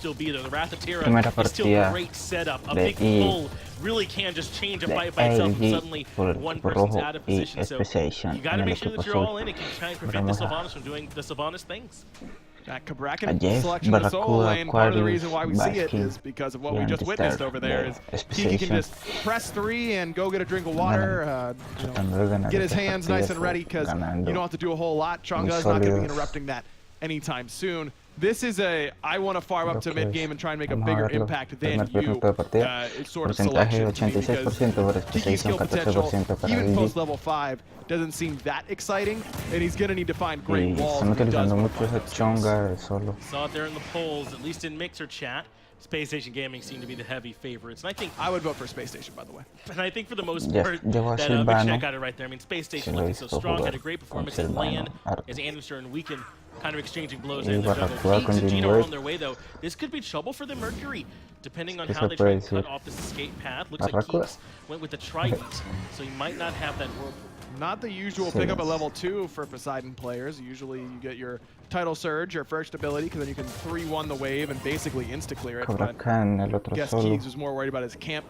still be there. The Wrath of Terra Primera is still partida great setup. A de big pull really can just change a fight by itself and suddenly one person's out of position. So you got to make sure that you're all in. It can try and prevent the Sylvanas from doing the Sylvanas things. That Cabrakan selection of the solo lane, part of the reason why we see it is because of what we just witnessed over there. Is Kiki can just press 3 and go get a drink of water, get his hands nice and ready because you don't have to do a whole lot. Chang'e is not going to be interrupting that anytime soon. This is I want to farm up to mid game and try and make a bigger impact than you sort of selection to me, because Kiki's skill potential, even post level 5, doesn't seem that exciting, and he's going to need to find great walls. Saw it there in the polls, at least in Mixer chat. Space Station Gaming seem to be the heavy favorites, and I think I would vote for Space Station, by the way. And I think for the most part that Mixer got it right there. I mean, Space Station looking so strong, had a great performance in lane as Anderson and Weekend kind of exchanging blows in the jungle. Keeks and Gino are on their way though. This could be trouble for the Mercury, depending on how they try and cut off this escape path. Looks like Keeks went with the Trident, so he might not have that whirlpool. Not the usual pickup at level 2 for Poseidon players. Usually you get your Tidal Surge, your first ability, because then you can 3-1 the wave and basically insta-clear it. But I guess Keeks was more worried about his camp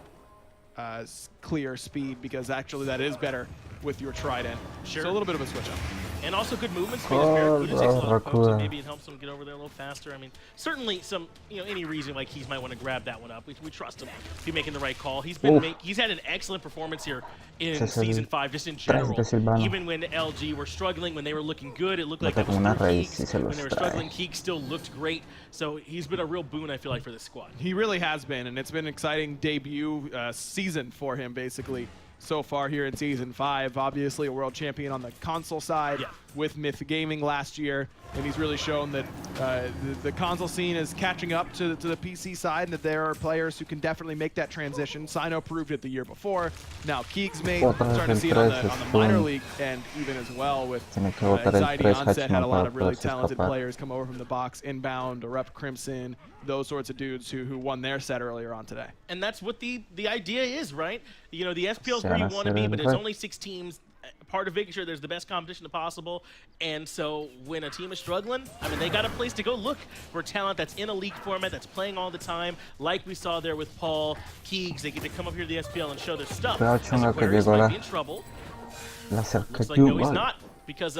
clear speed, because actually that is better with your Trident. Sure. So a little bit of a switch up. And also good movement speed. Barracuda takes a lot of pokes, so maybe it helps him get over there a little faster. I mean, certainly some, any reason like Keeks might want to grab that one up. We trust him to be making the right call. He's had an excellent performance here in Season 5, just in general. Even when LG were struggling, when they were looking good, it looked like that was through Keeks. When they were struggling, Keeks still looked great. So he's been a real boon, I feel like, for this squad. He really has been, and it's been an exciting debut season for him, basically. So far here in Season 5, obviously a world champion on the console side with Myth Gaming last year, and he's really shown that the console scene is catching up to the PC side, and that there are players who can definitely make that transition. Sino proved it the year before. Now Keeks made, starting to see it on the minor league end even as well, with Anxiety Onset had a lot of really talented players come over from the box, Inbound, Erupt Crimson, those sorts of dudes who won their set earlier on today. And that's what the idea is, right? The SPL is where you want to be, but there's only 6 teams. Part of making sure there's the best competition possible, and so when a team is struggling, I mean, they got a place to go look for talent that's in a league format, that's playing all the time, like we saw there with Paul, Keeks. They get to come up here to the SPL and show their stuff. Aquarius might be in trouble. Looks like no, he's not, because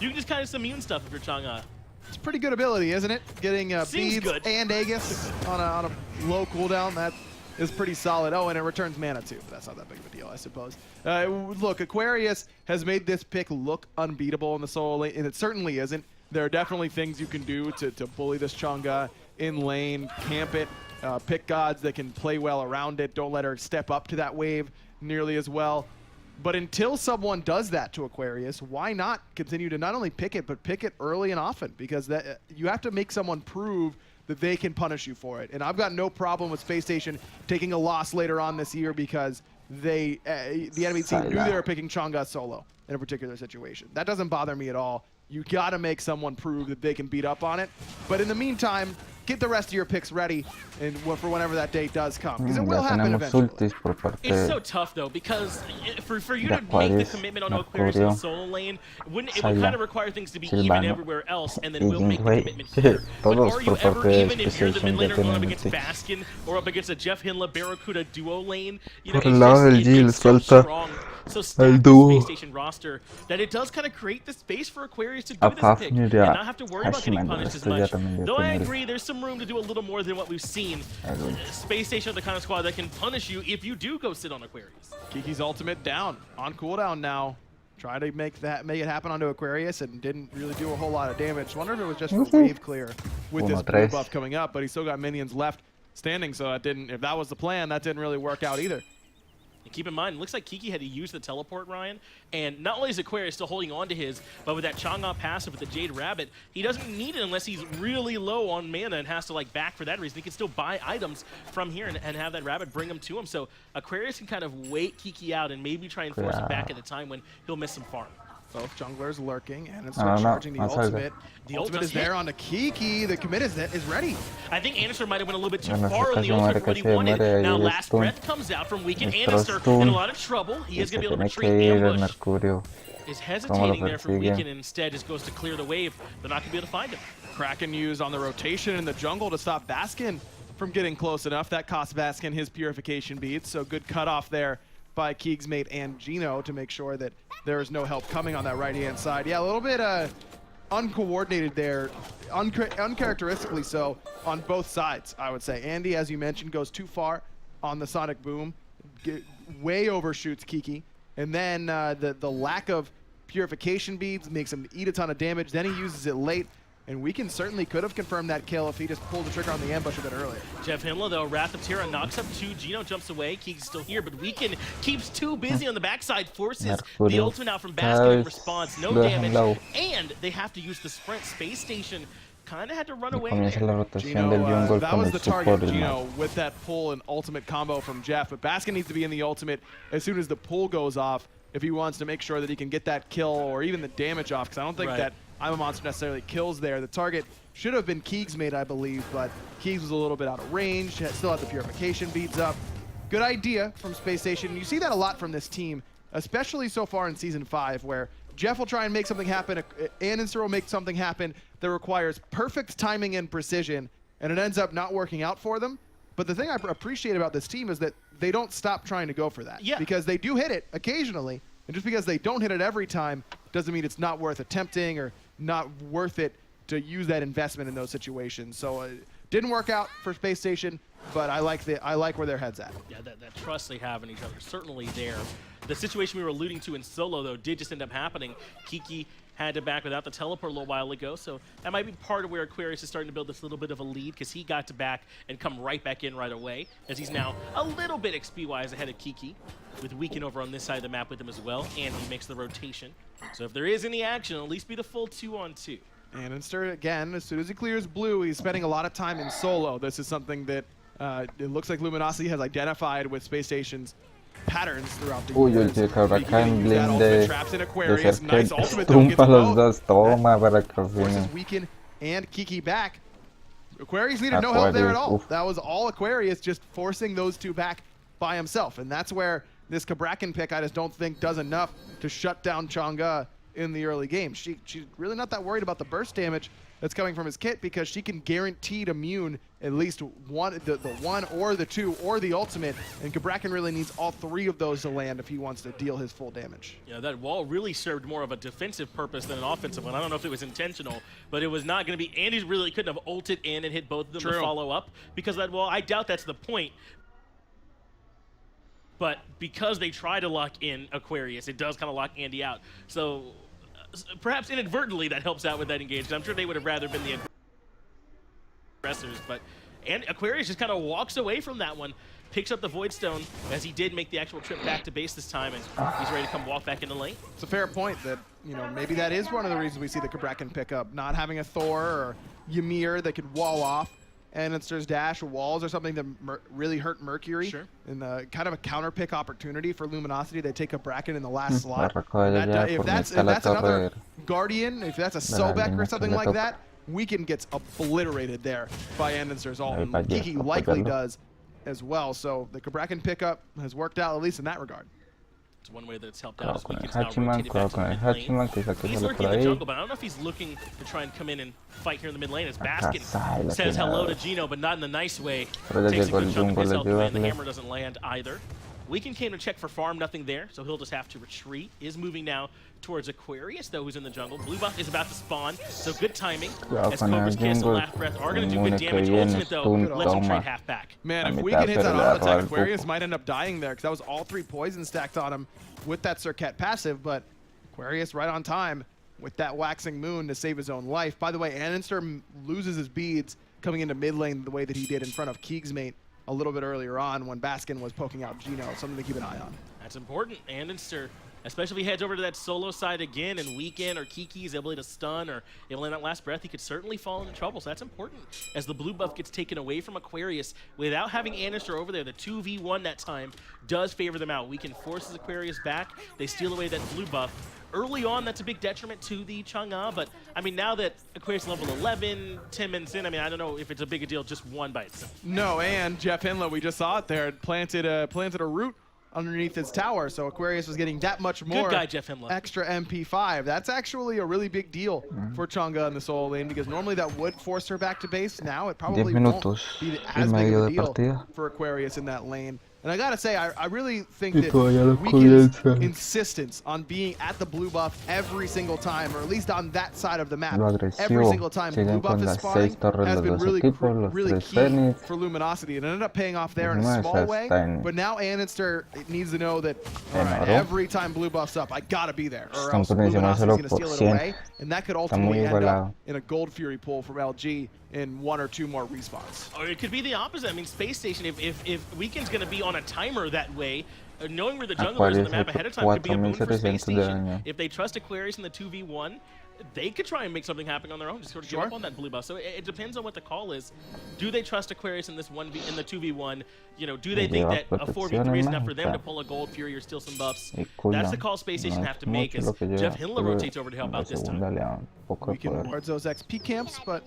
you can just kind of some immune stuff if you're Chang'e. It's pretty good ability, isn't it? Getting beads and Aegis on a low cooldown, that is pretty solid. Oh, and it returns mana too, but that's not that big of a deal, I suppose. Look, Aquarius has made this pick look unbeatable in the solo lane, and it certainly isn't. There are definitely things you can do to bully this Chang'e in lane, camp it, pick gods that can play well around it, don't let her step up to that wave nearly as well. But until someone does that to Aquarius, why not continue to not only pick it, but pick it early and often? Because you have to make someone prove that they can punish you for it. And I've got no problem with Space Station taking a loss later on this year because the enemy team knew they were picking Chang'e solo in a particular situation. That doesn't bother me at all. You got to make someone prove that they can beat up on it. But in the meantime, get the rest of your picks ready and for whenever that date does come, because it will happen eventually. It's so tough though, because for you to make the commitment on Aquarius in the solo lane, it would kind of require things to be even everywhere else, and then we'll make the commitment here. But are you ever, even if you're the mid laner going up against Baskin or up against a Jeff Hinla Barracuda duo lane, it's so strong, so stacked the Space Station roster that it does kind of create the space for Aquarius to do this pick and not have to worry about getting punished as much. Though I agree, there's some room to do a little more than what we've seen. Space Station are the kind of squad that can punish you if you do go sit on Aquarius. Kiki's ultimate down, on cooldown now. Try to make it happen onto Aquarius and didn't really do a whole lot of damage. Wonder if it was just for wave clear with this blue buff coming up, but he's still got minions left standing, so if that was the plan, that didn't really work out either. And keep in mind, it looks like Kiki had to use the teleport, Ryan, and not only is Aquarius still holding on to his, but with that Chang'e passive with the Jade Rabbit, he doesn't need it unless he's really low on mana and has to back for that reason. He can still buy items from here and have that Rabbit bring them to him. So Aquarius can kind of wait Kiki out and maybe try and force him back at a time when he'll miss some farm. Both junglers lurking, and it's charging the ultimate. The ultimate is there on the Kiki. The commit is ready. I think Anister might have went a little bit too far on the ultimate for what he wanted. Now Last Breath comes out from Weekend. Anister in a lot of trouble. He is going to be able to retreat ambush. Is hesitating there for Weekend and instead just goes to clear the wave. They're not going to be able to find him. Kraken used on the rotation in the jungle to stop Baskin from getting close enough. That cost Baskin his purification beads, so good cutoff there by Keeg's mate and Gino to make sure that there is no help coming on that right-hand side. Yeah, a little bit uncoordinated there, uncharacteristically so on both sides, I would say. Andy, as you mentioned, goes too far on the Sonic Boom, way overshoots Kiki, and then the lack of purification beads makes him eat a ton of damage. Then he uses it late, and Weekend certainly could have confirmed that kill if he just pulled the trigger on the ambush a bit earlier. Jeff Hinla, though, Wrath of Terra knocks up 2. Gino jumps away. Keeg's still here, but Weekend keeps too busy on the backside, forces the ultimate out from Baskin in response. No damage, and they have to use the sprint. Space Station kind of had to run away there. Gino, that was the target, Gino, with that pull and ultimate combo from Jeff, but Baskin needs to be in the ultimate as soon as the pull goes off if he wants to make sure that he can get that kill or even the damage off, because I don't think that I'm a Monster necessarily kills there. The target should have been Keeg's mate, I believe, but Keeg's was a little bit out of range, still had the purification beads up. Good idea from Space Station. You see that a lot from this team, especially so far in Season 5, where Jeff will try and make something happen, Aninster will make something happen that requires perfect timing and precision, and it ends up not working out for them. But the thing I appreciate about this team is that they don't stop trying to go for that. Yeah. Because they do hit it occasionally, and just because they don't hit it every time doesn't mean it's not worth attempting or not worth it to use that investment in those situations. So it didn't work out for Space Station, but I like where their head's at. Yeah, that trust they have in each other, certainly there. The situation we were alluding to in solo, though, did just end up happening. Kiki had to back without the teleport a little while ago, so that might be part of where Aquarius is starting to build this little bit of a lead, because he got to back and come right back in right away, as he's now a little bit XP-wise ahead of Kiki, with Weekend over on this side of the map with him as well, and he makes the rotation. So if there is any action, it'll at least be the full 2-on-2. And Aninster, again, as soon as he clears blue, he's spending a lot of time in solo. This is something that it looks like Luminosity has identified with Space Station's patterns throughout the years. Uy, el Huracán blinde traps in de Aquarius. cerca, Nice ultimate tumpa los dos, toma para que forces Weekend and Kiki back. Aquarius needed no help there at all. That was all Aquarius, just forcing those two back by himself. And that's where this Cabrakan pick, I just don't think does enough to shut down Chang'e in the early game. She's really not that worried about the burst damage that's coming from his kit, because she can guaranteed immune at least one, the 1 or the 2 or the ultimate, and Cabrakan really needs all 3 of those to land if he wants to deal his full damage. Yeah, that wall really served more of a defensive purpose than an offensive one. I don't know if it was intentional, but it was not going to be. Andy really couldn't have ulted in and hit both of them to follow up because of that wall. I doubt that's the point. But because they try to lock in Aquarius, it does kind of lock Andy out. So perhaps inadvertently that helps out with that engagement. I'm sure they would have rather been the aggressors, but and Aquarius just kind of walks away from that one, picks up the Void Stone, as he did make the actual trip back to base this time, and he's ready to come walk back in the lane. It's a fair point that, you know, maybe that is one of the reasons we see the Cabrakan pick up. Not having a Thor or Ymir that could wall off Aninster's dash or walls or something that really hurt Mercury. Sure. And kind of a counter pick opportunity for Luminosity. They take a Bracken in the last slot. If that's another Guardian, if that's a Sobek or something like that, Weekend gets obliterated there by Aninster's ult. And Kiki likely does as well. So the Cabrakan pickup has worked out, at least in that regard. It's one way that it's helped out. He's now rotated back to the mid lane. He's lurking in the jungle, but I don't know if he's looking to try and come in and fight here in the mid lane, as Baskin says hello to Gino, but not in the nice way. Takes a good chunk of his health away, and the hammer doesn't land either. Weekend came to check for farm, nothing there, so he'll just have to retreat. Is moving now towards Aquarius, though, who's in the jungle. Blue buff is about to spawn, so good timing. As Cobra's Kiss and Last Breath are going to do good damage. Ultimate, though, lets him trade half back. Man, if Weekend hits that auto attack, Aquarius might end up dying there, because that was all 3 poison stacked on him with that Circuit passive, but Aquarius right on time with that Waxing Moon to save his own life. By the way, Aninster loses his beads coming into mid lane the way that he did in front of Keeg's mate a little bit earlier on when Baskin was poking out Gino. Something to keep an eye on. That's important. Aninster, especially if he heads over to that solo side again, and Weekend or Kiki is able to stun or able to land that Last Breath, he could certainly fall into trouble. So that's important as the blue buff gets taken away from Aquarius. Without having Aninster over there, the 2v1 that time does favor them out. Weekend forces Aquarius back. They steal away that blue buff. Early on, that's a big detriment to the Chang'e, but I mean, now that Aquarius level 11, 10 minutes in, I mean, I don't know if it's a big a deal just one by itself. No, and Jeff Hinla, we just saw it there, planted a root underneath his tower, so Aquarius was getting that much more Good guy, Jeff Hindla. extra MP5. That's actually a really big deal for Chang'e in the solo lane, because normally that would force her back to base. Now it probably won't be as big of a deal for Aquarius in that lane. And I gotta say, I really think that Weekend's insistence on being at the blue buff every single time, or at least on that side of the map, every single time blue buff is spawning, has been really key for Luminosity. It ended up paying off there in a small way, but now Anister needs to know that, all right, every time blue buff's up, I gotta be there, or else Luminosity's gonna steal it away, and that could ultimately end up in a gold fury pull from LG in 1 or 2 more respawns. Or it could be the opposite. I mean, Space Station, if Weekend's going to be on a timer that way, knowing where the jungler is in the map ahead of time could be a boon for Space Station. If they trust Aquarius in the 2v1, they could try and make something happen on their own, just sort of give up on that blue buff. So it depends on what the call is. Do they trust Aquarius in this 1v in the 2v1? You know, do they think that a 4v3 is enough for them to pull a gold fury or steal some buffs? That's the call Space Station have to make as Jeff Hindla rotates over to help out this time. Weekend wards those XP camps, but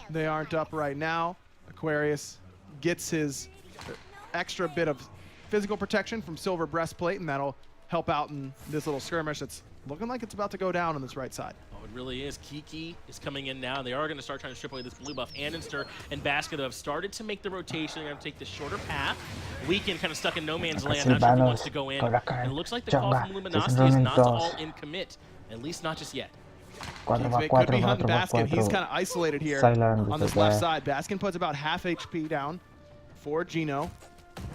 they aren't up right now. Aquarius gets his extra bit of physical protection from Silver Breastplate, and that'll help out in this little skirmish that's looking like it's about to go down on this right side. Oh, it really is. Kiki is coming in now. They are going to start trying to strip away this blue buff. Anister and Basket have started to make the rotation. They're going to take the shorter path. Weekend kind of stuck in no man's land. Not sure if he wants to go in. And it looks like the call from Luminosity is not to all in commit. At least not just yet. Could be hunting Baskin. He's kind of isolated here on this left side. Baskin puts about half HP down for Gino.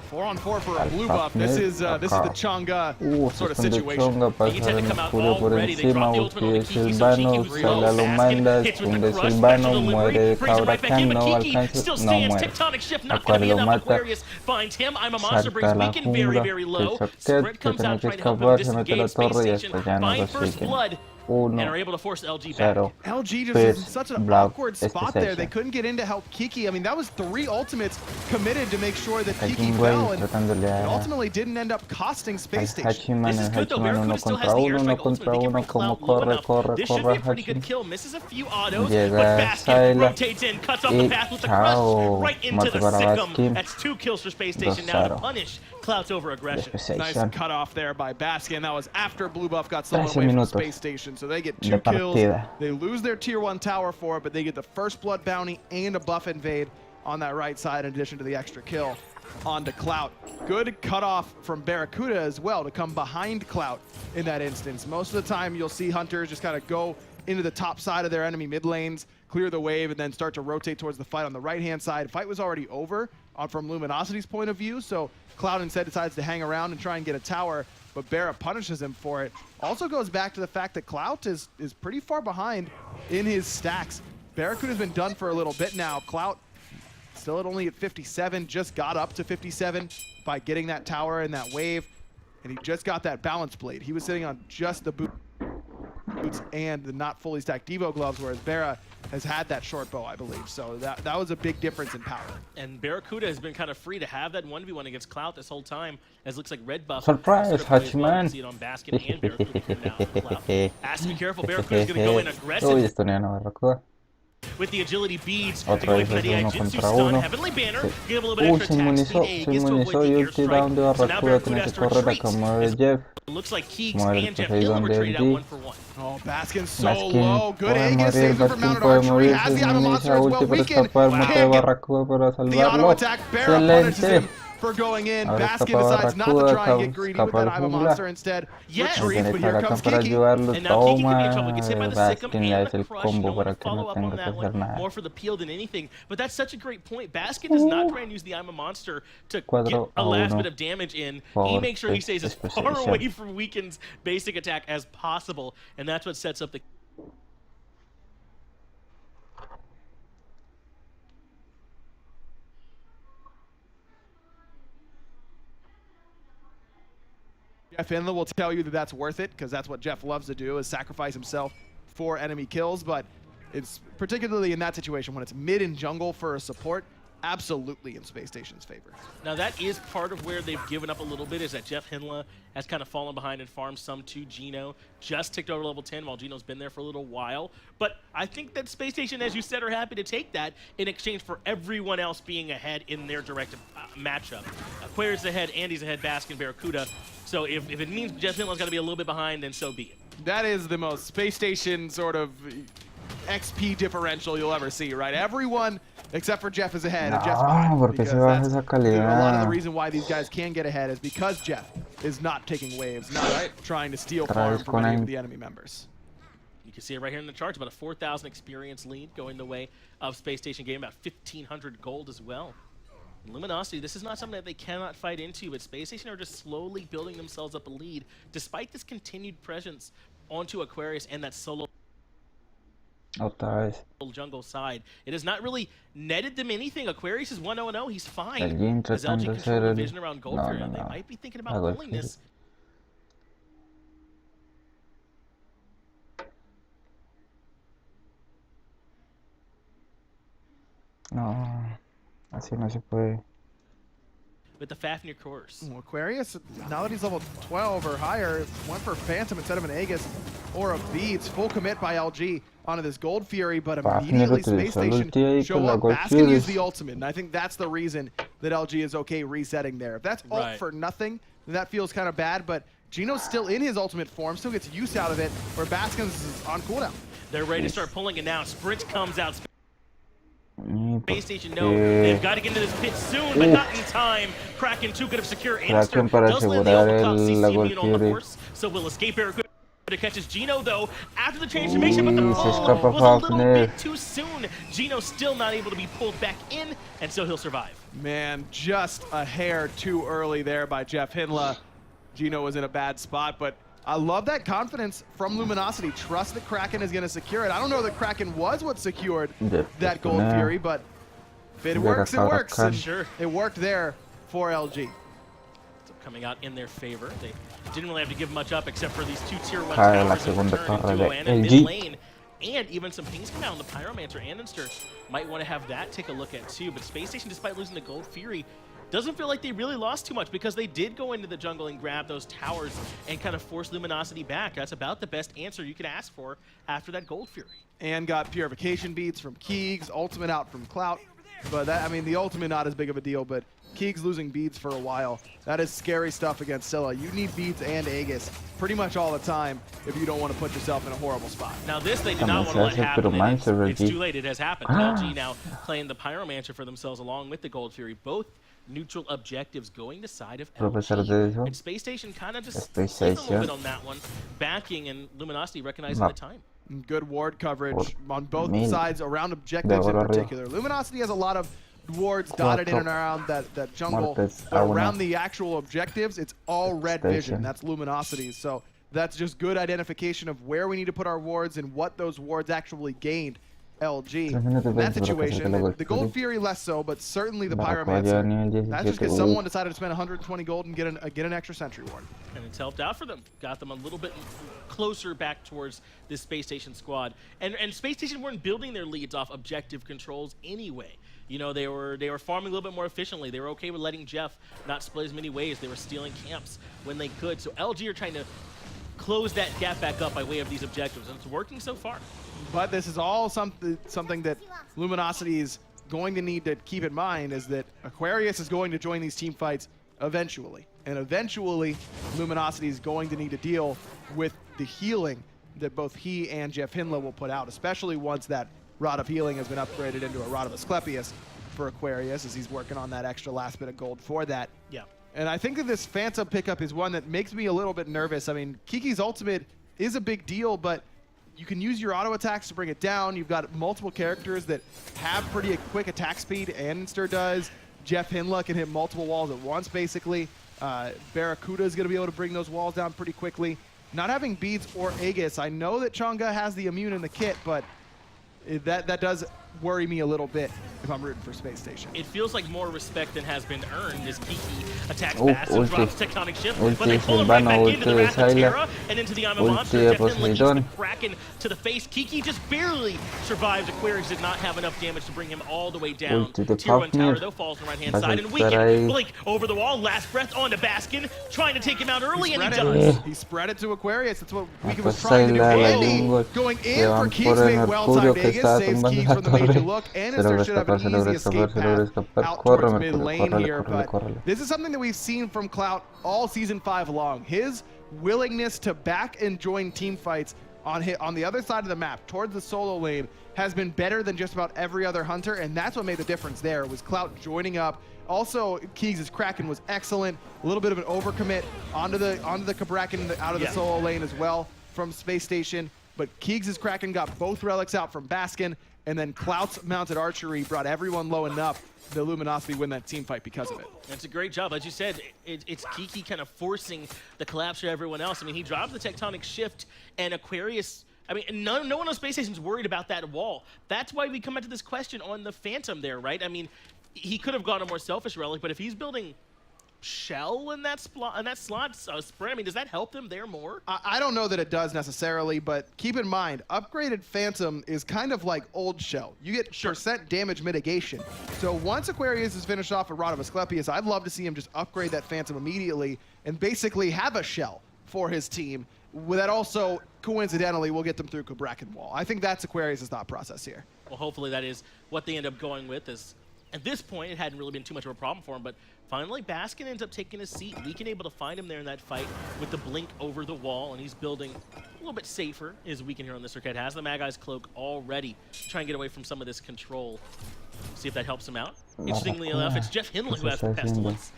4-on-4 for a blue buff. This is the Chang'e sort of situation. He tend to come out already. They drop the ultimate on the Kiki, so Kiki was low. Baskin hits with the crush, special delivery, brings it right back in, but Kiki still stands. Tectonic shift, not going to be enough. Aquarius finds him. I'm a monster, brings Weekend very, very low. Sprint comes out trying to help him disengage Space Station, find first blood, and are able to force LG back. LG just is in such an awkward spot there. They couldn't get in to help Kiki. I mean, that was 3 ultimates committed to make sure that Kiki fell, and it ultimately didn't end up costing Space Station. This is good though. Barracuda still has the airstrike ultimate. They can bring Cloud low enough. This should be a pretty good kill. Misses a few autos, but Basket rotates in, cuts off the path with the crush right into the Sikkim. That's 2 kills for Space Station now to punish Cloud's over aggression. Nice cut off there by Baskin. That was after blue buff got stolen away from Space Station. So they get 2 kills. They lose their tier 1 tower for it, but they get the first blood bounty and a buff invade on that right side in addition to the extra kill onto Clout. Good cutoff from Barracuda as well to come behind Clout in that instance. Most of the time you'll see Hunters just kind of go into the top side of their enemy mid lanes, clear the wave, and then start to rotate towards the fight on the right-hand side. Fight was already over from Luminosity's point of view, so Cloud instead decides to hang around and try and get a tower, but Barra punishes him for it. Also goes back to the fact that Clout is pretty far behind in his stacks. Barracuda's been done for a little bit now. Clout still only at 57, just got up to 57 by getting that tower and that wave, and he just got that balance blade. He was sitting on just the boots and the not fully stacked Devo gloves, whereas Barra has had that short bow, I believe. So that was a big difference in power. And Barracuda has been kind of free to have that 1v1 against Clout this whole time, as it looks like red buff. Surprise, Hatchman! See it on Basket and Barracuda now. Has to be careful. Barracuda's going to go in aggressive. With the agility beads, to go in for the Jinsu stun, Heavenly Banner, give a little bit extra attack speed, gets to avoid the airstrike. So now Barracuda has to retreat. Looks like Keeks and Jeff Hill were traded out 1-for-1. Oh, Baskin so low. Good Aegis saves him from mounted archery. Has the I'm a monster as well. Weekend the auto attack. Barra punishes him for going in. Baskin decides not to try and get greedy with that I'm a monster instead. Retreats, but here comes Kiki. And now Kiki can be in trouble. Gets hit by the Sikkim and the crush. No one to follow up on that one. More for the peel than anything. But that's such a great point. Baskin does not try and use the I'm a monster to get a last bit of damage in. He makes sure he stays as far away from Weekend's basic attack as possible. And that's what sets up the... Jeff Hindla will tell you that that's worth it, because that's what Jeff loves to do, is sacrifice himself for enemy kills. But it's particularly in that situation when it's mid and jungle for a support, absolutely in Space Station's favor. Now that is part of where they've given up a little bit, is that Jeff Hindla has kind of fallen behind and farmed some to Gino. Just ticked over level 10 while Gino's been there for a little while. But I think that Space Station, as you said, are happy to take that in exchange for everyone else being ahead in their directive matchup. Aquarius ahead, Andy's ahead, Baskin, Barracuda. So if it means Jeff Finland's got to be a little bit behind, then so be it. That is the most Space Station sort of XP differential you'll ever see, right? Everyone except for Jeff is ahead, and Jeff's behind. Because that's a lot of the reason why these guys can get ahead is because Jeff is not taking waves, not trying to steal farm from any of the enemy members. You can see it right here in the charts, about a 4,000 experience lead going the way of Space Station Game, about 1,500 gold as well. Luminosity, this is not something that they cannot fight into, but Space Station are just slowly building themselves up a lead, despite this continued presence onto Aquarius and that solo jungle side. It has not really netted them anything. Aquarius is 1-0-0, he's fine. As LG control the vision around Gold Fury, and they might be thinking about pulling this. No, así no se puede. With the Fafnir course. Aquarius, now that he's level 12 or higher, went for Phantom instead of an Aegis or a Beats. Full commit by LG onto this Gold Fury, but immediately Space Station show up. Baskin used the ultimate, and I think that's the reason that LG is okay resetting there. If that's ult for nothing, then that feels kind of bad, but Gino's still in his ultimate form, still gets use out of it, where Baskin's is on cooldown. They're ready to start pulling it now. Sprint comes out. Space Station, no, they've got to get into this pit soon, but not in time. Kraken too good of secure. Anster does land the overclock CC immune on the horse, so will escape Barracuda. Catches Gino though after the transformation, but the pull was a little bit too soon. Gino still not able to be pulled back in, and so he'll survive. Man, just a hair too early there by Jeff Hinla. Gino was in a bad spot, but I love that confidence from Luminosity. Trust that Kraken is going to secure it. I don't know that Kraken was what secured that Gold Fury, but if it works, it works. And sure, it worked there for LG. So coming out in their favor. They didn't really have to give much up except for these two tier 1 towers in return into and mid lane. And even some pings come out on the Pyromancer. Anster might want to have that take a look at too. But Space Station, despite losing the Gold Fury, doesn't feel like they really lost too much because they did go into the jungle and grab those towers and kind of force Luminosity back. That's about the best answer you could ask for after that Gold Fury. And got Purification beats from Keegs, ultimate out from Clout. But that, I mean, the ultimate not as big of a deal, but Keegs losing beads for a while. That is scary stuff against Scylla. You need beads and Aegis pretty much all the time if you don't want to put yourself in a horrible spot. Now this they do not want to let happen. It's too late. It has happened. LG now playing the Pyromancer for themselves along with the Gold Fury. Both neutral objectives going to side of LG. And Space Station kind of just a little bit on that one, backing and Luminosity recognizing the time. Good ward coverage on both sides around objectives in particular. Luminosity has a lot of wards dotted in and around that jungle, but around the actual objectives, it's all red vision. That's Luminosity's. So that's just good identification of where we need to put our wards and what those wards actually gained LG. In that situation, the Gold Fury less so, but certainly the Pyromancer. That's just because someone decided to spend 120 gold and get an extra sentry ward. And it's helped out for them. Got them a little bit closer back towards this Space Station squad. And Space Station weren't building their leads off objective controls anyway. You know, they were farming a little bit more efficiently. They were okay with letting Jeff not split as many waves. They were stealing camps when they could. So LG are trying to close that gap back up by way of these objectives, and it's working so far. But this is all something that Luminosity is going to need to keep in mind, is that Aquarius is going to join these team fights eventually. And eventually, Luminosity is going to need to deal with the healing that both he and Jeff Hinla will put out, especially once that Rod of Healing has been upgraded into a Rod of Asclepius for Aquarius, as he's working on that extra last bit of gold for that. Yeah. And I think that this Phantom pickup is one that makes me a little bit nervous. I mean, Kiki's ultimate is a big deal, but you can use your auto attacks to bring it down. You've got multiple characters that have pretty quick attack speed. Anster does. Jeff Hinla can hit multiple walls at once, basically. Barracuda is going to be able to bring those walls down pretty quickly. Not having beads or Aegis, I know that Chang'e has the immune in the kit, but that does worry me a little bit if I'm rooting for Space Station. It feels like more respect than has been earned as Kiki attacks fast and drops Tectonic Shift, but they pull him right back into the Wrath of Terra and into the Eye of Monster. Jeff Hinla eats the Kraken to the face. Kiki just barely survives. Aquarius did not have enough damage to bring him all the way down. Tier 1 tower, though, falls on the right-hand side, and Weaken. Blink over the wall, last breath onto Baskin, trying to take him out early, and he does. He spread it to Aquarius. That's what Weaken was trying to do. Andy going in for Keegs, made well-timed Aegis, saves Keegs from the major look. Anster should have an easy escape path out towards mid lane here, but this is something that we've seen from Clout all Season 5 long. His willingness to back and join team fights on the other side of the map, towards the solo lane, has been better than just about every other hunter, and that's what made the difference there, was Clout joining up. Also, Keegs' Kraken was excellent. A little bit of an overcommit onto the Cabrakan out of the solo lane as well from Space Station. But Keegs' Kraken got both relics out from Baskin, and then Clout's mounted archery brought everyone low enough the Luminosity win that team fight because of it. That's a great job. As you said, it's Kiki kind of forcing the collapse for everyone else. I mean, he drops the tectonic shift, and Aquarius, I mean, no one on Space Station's worried about that wall. That's why we come back to this question on the Phantom there, right? I mean, he could have gone a more selfish relic, but if he's building shell in that slot spray, I mean, does that help them there more? I don't know that it does necessarily, but keep in mind, upgraded Phantom is kind of like old shell. You get percent damage mitigation. So once Aquarius is finished off a Rod of Asclepius, I'd love to see him just upgrade that Phantom immediately and basically have a shell for his team. That also, coincidentally, will get them through Cabrakan Wall. I think that's Aquarius' thought process here. Well, hopefully that is what they end up going with. At this point, it hadn't really been too much of a problem for him, but finally, Baskin ends up taking his seat. Weekend able to find him there in that fight with the blink over the wall, and he's building a little bit safer, as Weekend here on this circuit has the Magai's Cloak already to try and get away from some of this control. See if that helps him out. Interestingly enough, it's Jeff Hinley who has the Pestilence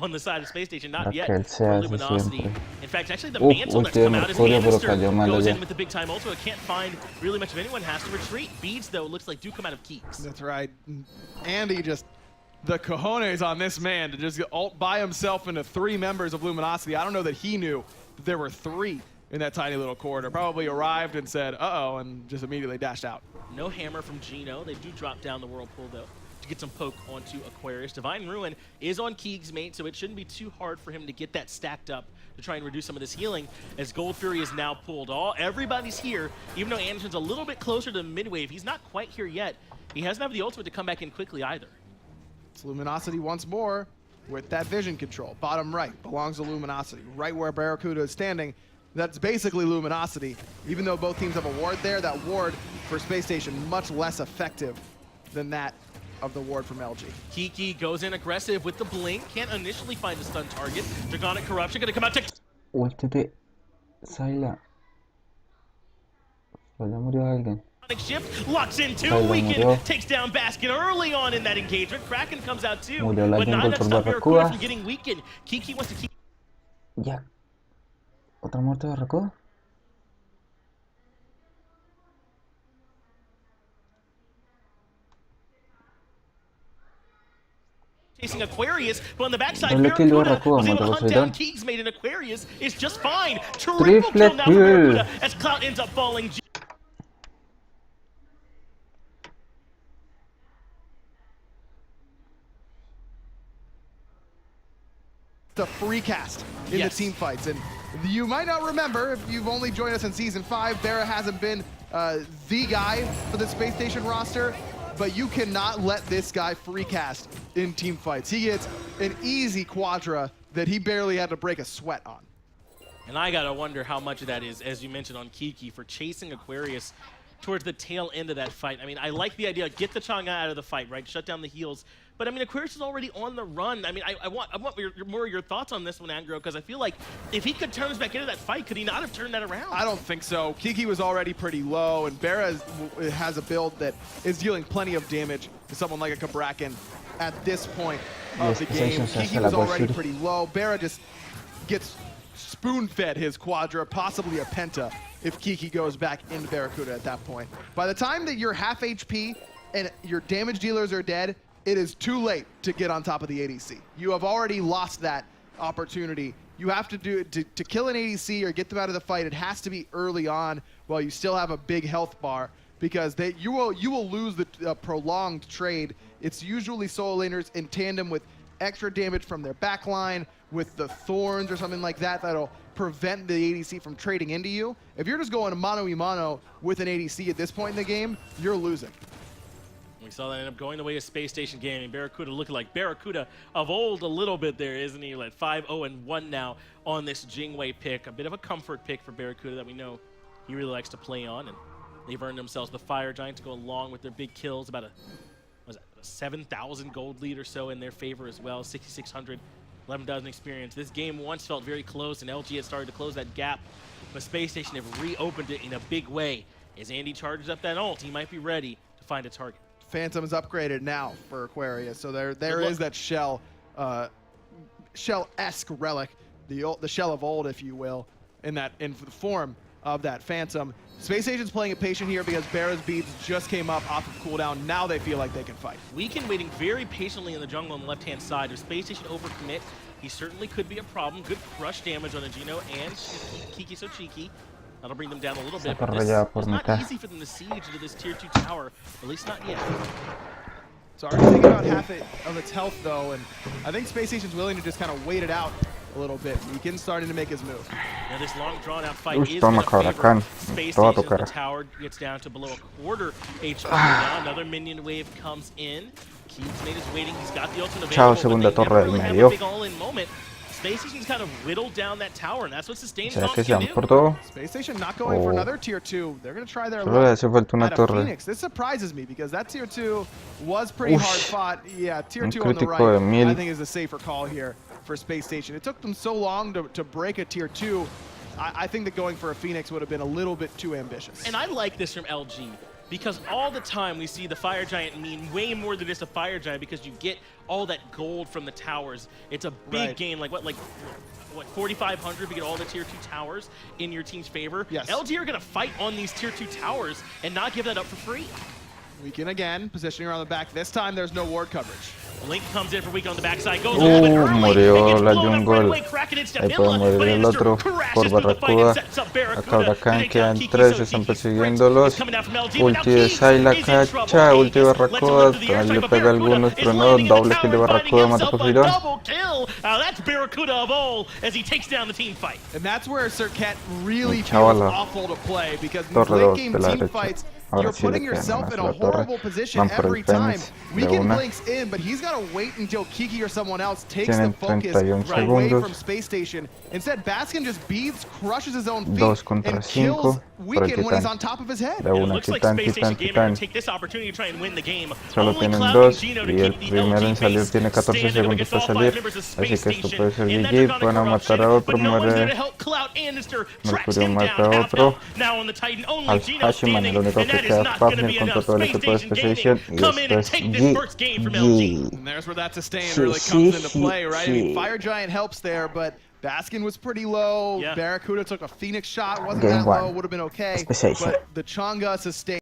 on the side of Space Station, not yet for Luminosity. In fact, actually the mantle that's come out is Lannister goes in with the big time ultimate. Can't find really much of anyone, has to retreat. Beads, though, looks like do come out of Keeks. That's right. Andy just, the cojones on this man to just ult by himself into 3 members of Luminosity. I don't know that he knew that there were 3 in that tiny little corridor. Probably arrived and said, uh-oh, and just immediately dashed out. No hammer from Gino. They do drop down the Whirlpool, though, to get some poke onto Aquarius. Divine Ruin is on Keegs' mate, so it shouldn't be too hard for him to get that stacked up to try and reduce some of this healing, as Gold Fury is now pulled. Everybody's here, even though Anderson's a little bit closer to mid-wave. He's not quite here yet. He doesn't have the ultimate to come back in quickly either. It's Luminosity once more with that vision control. Bottom right belongs to Luminosity. Right where Barracuda is standing, that's basically Luminosity. Even though both teams have a ward there, that ward for Space Station much less effective than that of the ward from LG. Kiki goes in aggressive with the blink. Can't initially find a stun target. Draconic Corruption gonna come out to... Ulti de Syla. Ya murió alguien. Shift locks in 2. Weekend takes down Baskin early on in that engagement. Kraken comes out too, but not enough to stop Barracuda from getting Weekend. Kiki wants to keep... Ya. ¿Otra muerte de Barracuda? Chasing Aquarius, but on the backside, Barracuda was able to hunt down Keegs' mate, and Aquarius is just fine. Triple kill now for Barracuda as Cloud ends up falling. The free cast in the team fights, and you might not remember if you've only joined us in Season 5, Barra hasn't been the guy for the Space Station roster, but you cannot let this guy free cast in team fights. He gets an easy quadra that he barely had to break a sweat on. And I gotta wonder how much of that is, as you mentioned, on Kiki for chasing Aquarius towards the tail end of that fight. I mean, I like the idea, get the Chang'e out of the fight, right? Shut down the heals. But I mean, Aquarius is already on the run. I mean, I want more of your thoughts on this one, Angro, because I feel like if he could turn us back into that fight, could he not have turned that around? I don't think so. Kiki was already pretty low, and Barra has a build that is dealing plenty of damage to someone like a Cabrakan at this point of the game. Kiki was already pretty low. Barra just gets spoon-fed his quadra, possibly a penta, if Kiki goes back into Barracuda at that point. By the time that you're half HP and your damage dealers are dead, it is too late to get on top of the ADC. You have already lost that opportunity. You have to do to kill an ADC or get them out of the fight. It has to be early on while you still have a big health bar, because you will lose the prolonged trade. It's usually solo laners in tandem with extra damage from their backline, with the thorns or something like that that'll prevent the ADC from trading into you. If you're just going mano-a-mano with an ADC at this point in the game, you're losing. We saw that end up going the way of Space Station Gaming. Barracuda looking like Barracuda of old a little bit there, isn't he? Like 5-0-1 now on this Jingwei pick. A bit of a comfort pick for Barracuda that we know he really likes to play on, and they've earned themselves the Fire Giant to go along with their big kills. About a 7,000 gold lead or so in their favor as well. 6,600, 11,000 experience. This game once felt very close, and LG had started to close that gap, but Space Station have reopened it in a big way. As Andy charges up that ult, he might be ready to find a target. Phantom is upgraded now for Aquarius, so there is that shell, shell-esque relic, the shell of old, if you will, in the form of that Phantom. Space Station's playing it patient here because Barra's beads just came up off of cooldown. Now they feel like they can fight. Weekend waiting very patiently in the jungle on the left-hand side. If Space Station overcommit, he certainly could be a problem. Good crush damage on Agino and Kiki so cheeky. That'll bring them down a little bit, but it's not easy for them to siege into this tier 2 tower, at least not yet. It's already taking about half of its health, though, and I think Space Station's willing to just kind of wait it out a little bit. Weekend's starting to make his move. Now this long drawn-out fight is going to favor Space Station. The tower gets down to below a quarter HP now. Another minion wave comes in. Keemsmate is waiting. He's got the ultimate available, but they never really have a big all-in moment. Space Station's kind of whittled down that tower, and that's what Sustain can do. Space Station not going for another tier 2. They're going to try their luck at a Phoenix. This surprises me because that tier 2 was pretty hard fought. Yeah, tier 2 on the right, I think, is a safer call here for Space Station. It took them so long to break a tier 2. I think that going for a Phoenix would have been a little bit too ambitious. And I like this from LG. Because all the time we see the Fire Giant mean way more than just a Fire Giant because you get all that gold from the towers. It's a big gain, like what 4,500 if you get all the tier 2 towers in your team's favor. Yes. LG are going to fight on these tier 2 towers and not give that up for free. Weekend again, positioning around the back. This time there's no ward coverage. Link comes in for Weekend on the backside, goes a little bit early, murió la jungle. jungle. Ahí puede morir el otro por Barracuda. Acá Huracán, quedan 3, están persiguiéndolos. Ulti de Sai la cacha, ulti de Barracuda, le pega a algunos, pero no, doble kill de Barracuda, mata a Poseidón. That's Barracuda of all as he takes down the team fight. And that's where Serket really feels awful to play because in late game team fights, you're putting yourself in a horrible position every time. Weekend blinks in, but he's got to wait until Kiki or someone else takes the focus away from Space Station. Instead, Baskin just beads, crushes his own feet, and kills Weekend when he's on top of his head. It looks like Space Station Gaming will take this opportunity to try and win the game. Solo tienen 2 y el primero en salir tiene 14 segundos para salir, así que esto puede ser GG. Van a matar a otro, muere Mercurio, mata a otro. Al Hashiman, el único que queda Fafnir contra todo el equipo de Space Station, y esto es GG. And there's where that sustain really comes into play, right? I mean, Fire Giant helps there, but Baskin was pretty low. Barracuda took a Phoenix shot, wasn't that low, would have been okay. But the Chang'e sustain.